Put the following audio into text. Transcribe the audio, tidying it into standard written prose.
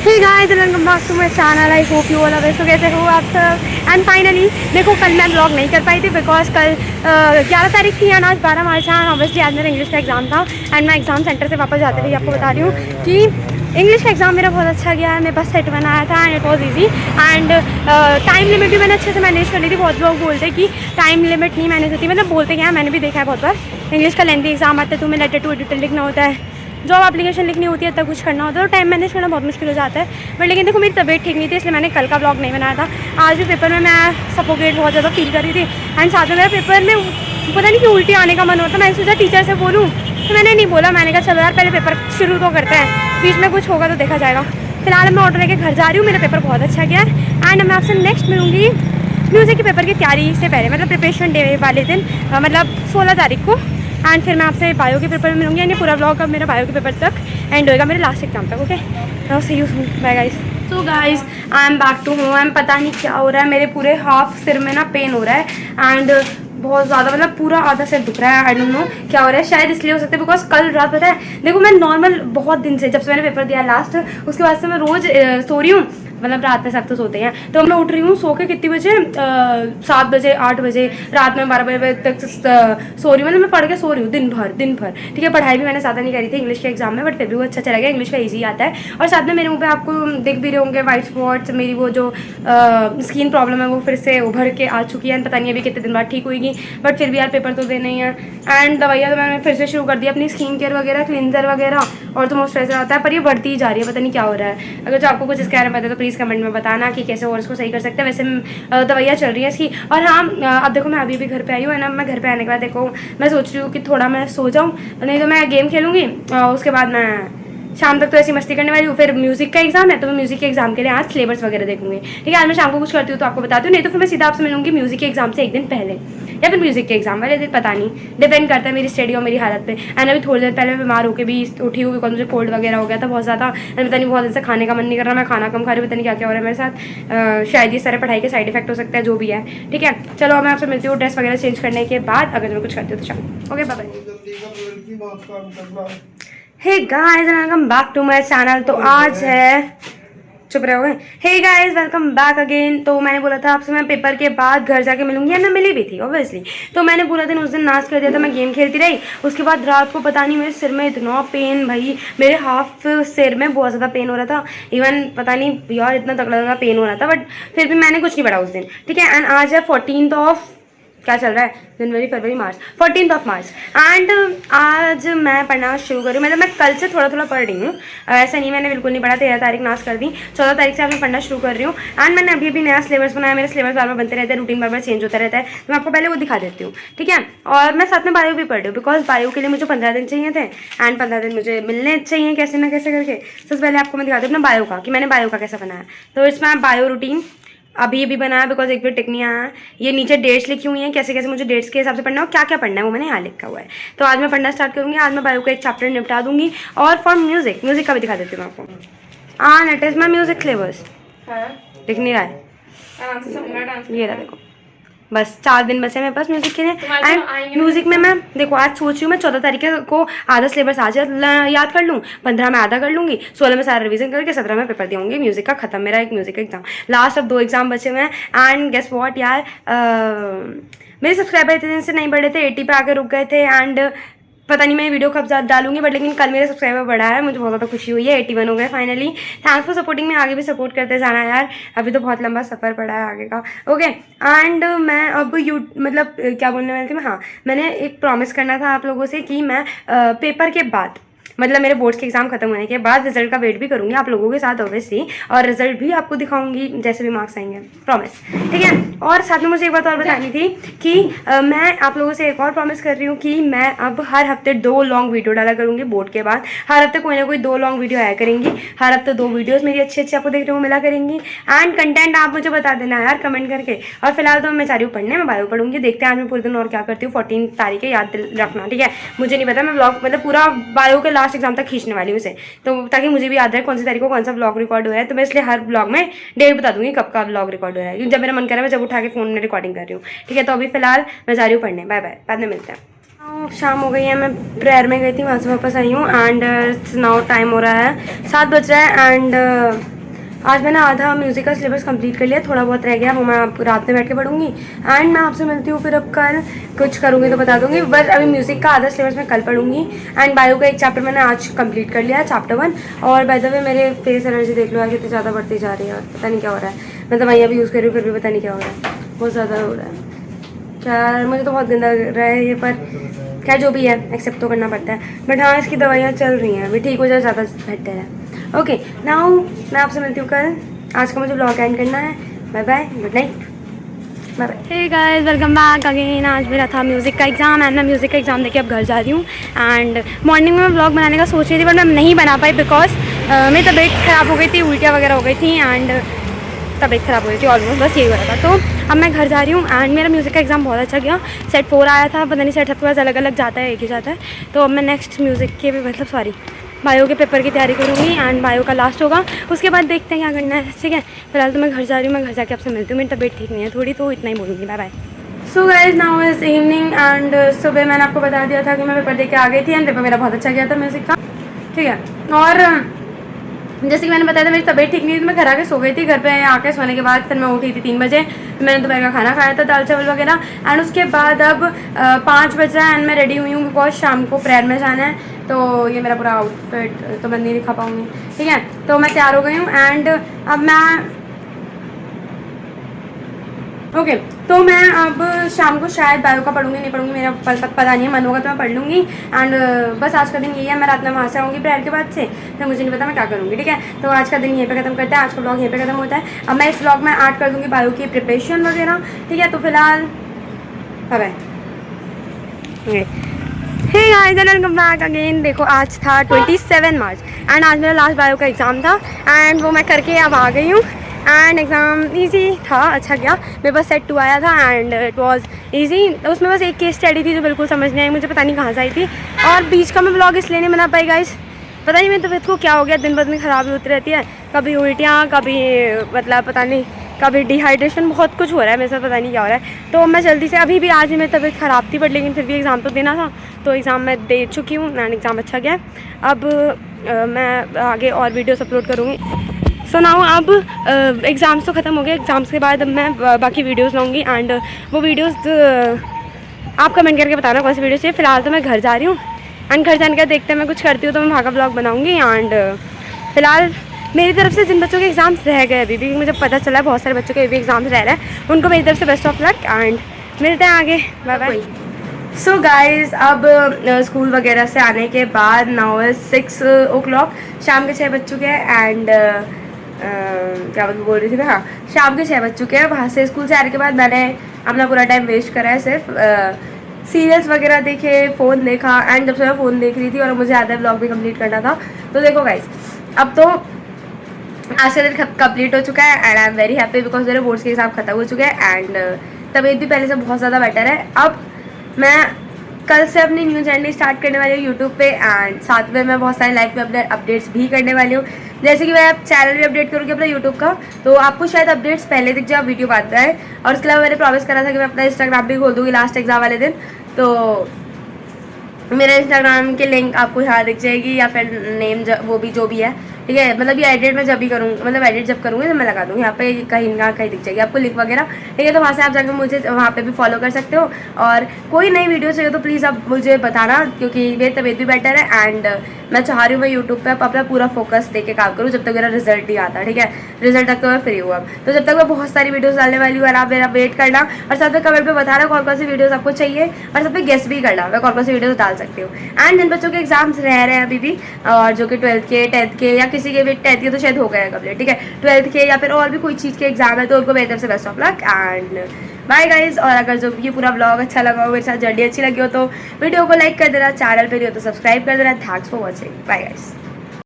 Hey guys welcome back to my channel. I hope you all are so कैसे हो आप सब। And finally देखो कल मैं ब्लॉग नहीं कर पाई थी बिकॉज कल 11 तारीख थी या आज 12 मार्च है। ऑब्वियसली आज मेरा इंग्लिश का एग्जाम था एंड मैं एग्जाम सेंटर से वापस जाते हुए आपको बता रही हूँ कि इंग्लिश का एग्जाम मेरा बहुत अच्छा गया है। मेरे पास सेट बनाया था and it was easy and time limit भी मैंने अच्छे से मैनेज कर ली थी। बहुत लोग बोलते हैं कि टाइम लिमिट नहीं मैनेज होती, मतलब बोलते क्या है, मैंने भी देखा है बहुत बार। इंग्लिश का लेंथी एग्जाम आता है, तुम्हें लेटर टू एडिटर लिखना होता है, जॉब एप्लीकेशन लिखनी होती है, तब कुछ करना होता है, तो टाइम मैनेज करना बहुत मुश्किल हो जाता है। बट लेकिन देखो मेरी तबीयत ठीक नहीं थी इसलिए मैंने कल का ब्लॉग नहीं बनाया था। आज भी पेपर में मैं सफोकेट बहुत ज़्यादा फील कर रही थी एंड साथ में मेरा पेपर में पता नहीं कि उल्टी आने का मन होता। मैंने सोचा टीचर से बोलूँ तो मैंने नहीं बोला। मैंने कहा चलो यार पहले पेपर शुरू तो करते हैं, बीच में कुछ होगा तो देखा जाएगा। फिलहाल मैं ऑटो लेके घर जा रही हूँ। मेरा पेपर बहुत अच्छा गया है एंड मैं आपसे नेक्स्ट मिलूँगी म्यूज़िक के पेपर की तैयारी से पहले, मतलब प्रिपरेशन डे वाले दिन, मतलब 16 तारीख को। एंड फिर मैं आपसे बायो के पेपर में मिलूंगी। यानी पूरा ब्लॉग अब मेरा बायो के पेपर तक एंड होएगा, मेरे लास्ट एग्जाम तक। Okay see you soon, bye guys. So guys I am back to home. पता नहीं क्या हो रहा है, मेरे पूरे हाफ सिर में ना पेन हो रहा है एंड बहुत ज़्यादा, मतलब पूरा आधा सिर दुख रहा है। आई डोंट नो क्या हो रहा है, शायद इसलिए हो सकता है बिकॉज कल रात पता है देखो मैं नॉर्मल बहुत दिन से, जब से मैंने पेपर दिया लास्ट, उसके बाद से मैं रोज़ सो रही हूँ। मतलब रात में सब तो सोते हैं, तो मैं उठ रही हूँ सो के कितनी बजे 7 बजे 8 बजे, रात में 12 बजे तक सो रही हूँ। मतलब मैं पढ़ के सो रही हूँ दिन भर। ठीक है, पढ़ाई भी मैंने ज़्यादा नहीं करी थी इंग्लिश के एग्जाम में, बट फिर भी वो अच्छा चला गया। इंग्लिश का ईजी आता है। और साथ में मेरे मुँह पे आपको देख भी रहे होंगे वाइट स्पॉट्स, मेरी वो जो स्किन प्रॉब्लम है वो फिर से उभर के आ चुकी है। पता नहीं अभी कितने दिन बाद ठीक होगी, बट फिर भी यार पेपर तो देना ही है। एंड दवाइयाँ तो मैंने फिर से शुरू कर दी अपनी, स्किन केयर वगैरह, क्लिनजर वगैरह, और तो मॉइस्चराइजर आता है, पर ये बढ़ती ही जा रही है, पता नहीं क्या हो रहा है। अगर जो आपको कुछ इसके बारे में पता है तो प्लीज़ कमेंट में बताना कि कैसे और इसको सही कर सकते हैं। वैसे दवाइयाँ चल रही है इसकी। और हाँ अब देखो मैं अभी भी घर पे आई हूँ ना, मैं घर पे आने के बाद देखो मैं सोच रही हूँ कि थोड़ा मैं सो जाऊँ, नहीं तो मैं गेम खेलूँगी। उसके बाद मैं शाम तक तो ऐसी मस्ती करने वाली हूँ। फिर म्यूजिक का एग्जाम है तो मैं म्यूजिक के एग्जाम के लिए आज सिलेबस वगैरह देखूंगी। ठीक है, आज मैं शाम को कुछ करती हूँ तो आपको बताती हूँ, नहीं तो फिर मैं सीधा आपसे मिलूंगी म्यूजिक के एग्जाम से एक दिन पहले या फिर म्यूजिक के एग्जाम वाले दिन, पता नहीं, डिपेंड करता है मेरी स्टडी और मेरी हालत पे। एंड अभी थोड़ी देर पहले मैं बीमार होकर भी उठी हूँ बिकॉज मुझे कोल्ड वगैरह हो गया था बहुत ज़्यादा। पता नहीं बहुत दिन से खाने का मन नहीं कर रहा, मैं खाना कम खा रही हूँ, पता नहीं क्या क्या हो रहा है मेरे साथ। शायद ये सारे पढ़ाई के साइड इफेक्ट हो सकता है, जो भी है। ठीक है चलो मैं आपसे मिलती हूँ ड्रेस वगैरह चेंज करने के बाद, अगर मैं कुछ करती हूँ तो चलो okay bye bye. Hey guys welcome back to my channel. तो आज है, चुप रहोगे। Hey guys welcome back again. तो मैंने बोला था आपसे मैं पेपर के बाद घर जाके मिलूंगी, या ना मिली भी थी ऑब्वियसली। तो मैंने पूरा दिन उस दिन नाच कर दिया था, मैं गेम खेलती रही। उसके बाद रात को पता नहीं मेरे सिर में इतना पेन, भाई मेरे हाफ सिर में बहुत ज़्यादा पेन हो रहा था। इवन पता नहीं यार इतना तगड़ा पेन हो रहा था, बट फिर भी मैंने कुछ नहीं पढ़ा उस दिन। ठीक है, एंड आज है 14th ऑफ, क्या चल रहा है, जनवरी फरवरी मार्च, 14th ऑफ मार्च। एंड आज मैं पढ़ना शुरू कर रही हूँ। मतलब मैं कल से थोड़ा थोड़ा पढ़ रही हूँ, ऐसा नहीं मैंने बिल्कुल नहीं पढ़ा। 13 तारीख नाश कर दी, 14 तारीख से आज मैं पढ़ना शुरू कर रही हूँ। एंड मैंने अभी भी नया सिलेबस बनाया। मेरे सिलेबस बार बार बनते रहते हैं, रूटीन बार बार चेंज होता रहता है, तो मैं आपको पहले वो दिखा देती हूँ। ठीक है, और मैं साथ में बायो भी पढ़ रही हूँ बिकॉज बायो के लिए मुझे 15 दिन चाहिए थे एंड 15 दिन मुझे मिलने चाहिए कैसे ना कैसे करके। सबसे पहले आपको मैं दिखाती हूँ अपना बायो का, कि मैंने बायो का कैसा बनाया। तो इसमें बायो रूटीन अभी भी बनाया बिकॉज एक भी टिक नहीं आया। ये नीचे डेट्स लिखी हुई हैं, कैसे कैसे मुझे डेट्स के हिसाब से पढ़ना है और क्या क्या पढ़ना है वो मैंने यहाँ लिखा हुआ है। तो आज मैं पढ़ना स्टार्ट करूँगी। आज मैं बायो का एक चैप्टर निपटा दूंगी। और फॉर म्यूजिक का भी दिखा देती हूँ मैं आपको। It is my music syllabus, दिख नहीं रहा है, ये रहा देखो। बस 4 दिन बचे मेरे पास म्यूजिक के लिए। एंड म्यूजिक में मैं देखो आज सोच रही हूँ मैं 14 तारीख को आधा सिलेबस आज याद कर लूँ, 15 में आधा कर लूँगी, 16 में सारा रिवीजन करके 17 में पेपर दूँगी म्यूजिक का खत्म। मेरा एक म्यूजिक एग्जाम लास्ट, अब 2 एग्जाम बचे हुए हैं। एंड गेस व्हाट यार, मेरे सब्सक्राइबर इतने दिन से नहीं बढ़े थे, 80 पे आके रुक गए थे। एंड पता नहीं मैं वीडियो कब डालूंगी, बट लेकिन कल मेरे सब्सक्राइबर बढ़ा है, मुझे बहुत ज़्यादा खुशी हुई है। 81 हो गए फाइनली। थैंक्स फॉर सपोर्टिंग में, आगे भी सपोर्ट करते जाना यार, अभी तो बहुत लंबा सफ़र पड़ा है आगे का। ओके, एंड मैं अब मतलब क्या बोलने वाली थी मैं, हाँ मैंने एक प्रॉमिस करना था आप लोगों से कि मैं पेपर के बाद, मतलब मेरे बोर्ड्स के एग्जाम खत्म होने के बाद रिजल्ट का वेट भी करूँगी आप लोगों के साथ ऑब्वियसली, और रिजल्ट भी आपको दिखाऊंगी जैसे भी मार्क्स आएंगे, प्रॉमिस। ठीक है, और साथ में मुझे एक बात और बतानी थी कि मैं आप लोगों से एक और प्रॉमिस कर रही हूँ कि मैं अब हर हफ्ते 2 लॉन्ग वीडियो डाला करूँगी बोर्ड के बाद। हर हफ्ते कोई ना कोई 2 लॉन्ग वीडियो आया करेंगी, हर हफ्ते 2 वीडियोज़ मेरी अच्छी अच्छी आपको देखने को मिला करेंगी। एंड कंटेंट आप मुझे बता देना यार कमेंट करके। और फिलहाल तो मैं चाह रही हूँ पढ़ने, मैं बायो पढ़ूंगी, देखते हैं आज मैं पूरे दिन और क्या करती हूँ। 14 तारीख है, याद रखना। ठीक है, मुझे नहीं पता, मैं ब्लॉग मतलब पूरा बायो के लास्ट एग्जाम तक खींचने वाली हूँ इसे, तो ताकि मुझे भी याद रहे कौन सी तारीख को कौन सा ब्लॉग रिकॉर्ड हो रहा है। तो मैं इसलिए हर ब्लॉग में डेट बता दूंगी कब का ब्लॉग रिकॉर्ड हो रहा है, जब मेरा मन कर रहा है मैं जब उठा के फोन में रिकॉर्डिंग कर रही हूँ। ठीक है, तो अभी फिलहाल मैं जा रही हूँ पढ़ने, बाय बाय, बाद में मिलते हैं। शाम हो गई है, मैं प्रेयर में गई थी, वहाँ से वापस आई हूँ। एंड नाउ टाइम हो रहा है 7 बज रहा है। एंड आज मैंने आधा म्यूज़िक का सिलेबस कंप्लीट कर लिया, थोड़ा बहुत रह गया, वो मैं रात में बैठ के पढ़ूंगी। एंड मैं आपसे मिलती हूँ फिर अब कल, कुछ करूँगी तो बता दूँगी। बस अभी म्यूज़िक का आधा सिलेबस मैं कल पढ़ूँगी। एंड बायो का एक चैप्टर मैंने आज कंप्लीट कर लिया है, चैप्टर 1। और बाय द वे मेरे फेस एनर्जी देख लो यार कितनी ज़्यादा बढ़ती जा रही है, पता नहीं क्या हो रहा है। मैं दवाइयाँ भी यूज़ कर रही हूँ फिर भी पता नहीं क्या हो रहा है, बहुत ज़्यादा हो रहा है। क्या मुझे तो बहुत गंदा लग रहा है ये, पर क्या जो भी है एक्सेप्ट तो करना पड़ता है। बट हाँ, इसकी दवाइयाँ चल रही हैं, अभी ठीक हो जाए ज़्यादा बेहतर है। ओके नाउ मैं आपसे मिलती हूँ कल। आज का मुझे ब्लॉग एंड करना है। Bye bye, good night, bye bye. Hey guys, welcome back again. आज मेरा था म्यूज़िक का एग्ज़ाम एंड मैं म्यूज़िक का एग्ज़ाम देके अब घर जा रही हूँ। एंड मॉर्निंग में मैं ब्लॉग बनाने का सोच रही थी बट मैं नहीं बना पाई बिकॉज मेरी तबीयत ख़राब हो गई थी, उल्टियाँ वगैरह हो गई थी एंड तबीयत ख़राब हो गई थी ऑलमोस्ट, बस यही हो रहा था। तो अब मैं घर जा रही हूँ एंड मेरा म्यूज़िक का एग्ज़ाम बहुत अच्छा गया। सेट 4 आया था, पता नहीं सेट सबके पास अलग अलग जाता है, एक ही जाता है। तो अब मैं नेक्स्ट म्यूज़िक के मतलब सॉरी बायो के पेपर की तैयारी करूँगी एंड बायो का लास्ट होगा, उसके बाद देखते हैं क्या करना है। ठीक है, फिलहाल तो मैं घर जा रही हूँ, मैं घर जाके आपसे मिलती हूँ। मेरी तबीयत ठीक नहीं है थोड़ी, तो इतना ही बोलूँगी। Bye bye. So guys now is evening and सुबह मैंने आपको बता दिया था कि मैं पेपर दे के आ गई थी एंड पेपर मेरा बहुत अच्छा गया था म्यूज़िक का। ठीक है, और जैसे कि मैंने बताया था मेरी तबीयत ठीक नहीं थी, मैं घर आके सो गई थी। घर पे आके सोने के बाद फिर मैं उठी थी 3 बजे, मैंने दोपहर का खाना खाया था, दाल चावल वगैरह। एंड उसके बाद अब 5 बज रहा है एंड मैं रेडी हुई हूँ बिकॉज शाम को प्रेयर में जाना है। तो ये मेरा पूरा आउटफिट तो मैं नहीं दिखा पाऊँगी। ठीक है, तो मैं तैयार हो गई हूँ एंड अब मैं ओके तो मैं अब शाम को शायद बायो का पढ़ूंगी, नहीं पढ़ूंगी मेरा पता नहीं है, मन होगा तो मैं पढ़ लूँगी। एंड बस आज का दिन यही है, मैं रात में वहाँ से आऊँगी प्रेयर के बाद से, फिर मुझे नहीं पता मैं क्या करूँगी। ठीक है, तो आज का दिन यहीं पे ख़त्म करते हैं, आज का ब्लॉग यहीं पे ख़त्म होता है। अब मैं इस ब्लॉग में ऐड कर दूँगी बायो की प्रिपरेशन वगैरह। ठीक है, तो फिलहाल bye bye. Hey guys and welcome back again. देखो आज था 27 मार्च एंड आज मेरा लास्ट बायो का एग्ज़ाम था एंड वो मैं करके अब आ गई हूँ। एंड एग्ज़ाम ईजी था, अच्छा गया। मेरे पास सेट 2 आया था एंड इट वाज ईजी। उसमें बस एक केस स्टडी थी जो बिल्कुल समझ नहीं आई, मुझे पता नहीं कहाँ से आई थी। और बीच का मैं ब्लॉग इसलिए नहीं बना पाई गाइस, पता नहीं मेरी तबीयत को क्या हो गया, दिन ब दिन खराबी होती रहती है, कभी उल्टियाँ, कभी मतलब पता नहीं, कभी डिहाइड्रेशन, बहुत कुछ हो रहा है मेरे साथ, पता नहीं क्या हो रहा है। तो मैं जल्दी से अभी भी आज भी मेरी तबीयत ख़राब थी बट लेकिन फिर भी एग्ज़ाम तो देना था, तो एग्ज़ाम मैं दे चुकी हूँ एंड एग्ज़ाम अच्छा गया। अब मैं आगे और वीडियोस अपलोड करूँगी। सो नाउ अब एग्ज़ाम्स तो ख़त्म हो गए, एग्ज़ाम्स के बाद अब मैं बाकी वीडियोस लाऊंगी एंड वो वीडियोस आप कमेंट करके बताना कौन सी वीडियो चाहिए। फ़िलहाल तो मैं घर जा रही हूँ एंड घर जाने के बाद देखते हैं, मैं कुछ करती हूँ तो मैं वहाँ का ब्लॉग बनाऊँगी। एंड फ़िलहाल मेरी तरफ से जिन बच्चों के एग्ज़ाम्स रह गए अभी भी, मुझे पता चला है बहुत सारे बच्चों के भी एग्ज़ाम्स रह रहे हैं, उनको मेरी तरफ से बेस्ट ऑफ लक एंड मिलते हैं आगे। Bye bye. सो गाइज़ अब स्कूल वगैरह से आने के बाद नाउ इज़ 6 o'clock, शाम के 6 बज चुके हैं एंड क्या बोल रही थी मैं, हाँ शाम के 6 बज चुके हैं। वहाँ से स्कूल से आने के बाद मैंने अपना पूरा टाइम वेस्ट करा है, सिर्फ सीरियल्स वगैरह देखे, फ़ोन देखा एंड जब से मैं फ़ोन देख रही थी और मुझे आधा ब्लॉग भी कंप्लीट करना था। तो देखो गाइस अब तो आज का दिन कंप्लीट हो चुका है and I am very happy because मेरे बोर्ड्स के हिसाब खत्म हो चुके हैं एंड तबीयत भी पहले से बहुत ज़्यादा बेटर है। अब मैं कल से अपनी न्यू जर्नी स्टार्ट करने वाली हूँ यूट्यूब पे एंड साथ में मैं बहुत सारे लाइफ में अपने अपडेट्स भी करने वाली हूँ, जैसे कि मैं चैनल भी अपडेट करूँगी अपना यूट्यूब का, तो आपको शायद अपडेट्स पहले दिख जाए, वीडियो बाद में आए। और उसके अलावा मैंने प्रॉमिस करा था कि मैं अपना इंस्टाग्राम भी खोल दूँगी लास्ट एग्जाम वाले दिन, तो मेरा इंस्टाग्राम की लिंक आपको यहाँ दिख जाएगी या फिर नेम वो भी जो भी है। ठीक है, मतलब ये एडिट मैं जब भी करूँगी, मतलब एडिट जब करूँगी तो मैं लगा दूँगी यहाँ पे, कहीं ना कहीं दिख जाएगी आपको लिंक वगैरह। ठीक है, तो वहाँ से आप जाकर मुझे वहाँ पे भी फॉलो कर सकते हो और कोई नई वीडियो चाहिए तो प्लीज़ आप मुझे बताना, क्योंकि मेरी तबीयत भी बेटर है एंड मैं चाह रही हूँ मैं यूट्यूब पर अपना पूरा फोकस दे के काम करूँ जब तक मेरा रिजल्ट नहीं आता। ठीक है, रिजल्ट तक तो मैं फ्री हूँ अब, तो जब तक मैं बहुत सारी वीडियोस डालने वाली हूँ और आप मेरा वेट करना और साथ में कमेंट में बताना कौन कौन सी वीडियोस आपको चाहिए और साथ में गेस भी करना मैं कौन कौन सी वीडियोस डाल सकती हूँ। एंड जिन बच्चों के एग्जाम्स रह रहे हैं अभी भी और जो कि 12th के 10th के या किसी के भी 10th के तो शायद हो गया कंप्लीट, ठीक है, 12th के या फिर और भी कोई चीज़ के एग्जाम है तो उनको मेरी तरफ से best of luck and bye guys. और अगर जो ये पूरा ब्लॉग अच्छा लगा हो, मेरे साथ जर्नी अच्छी लगी हो तो वीडियो को लाइक कर देना, चैनल पे नहीं हो तो सब्सक्राइब कर देना। Thanks for watching, bye guys.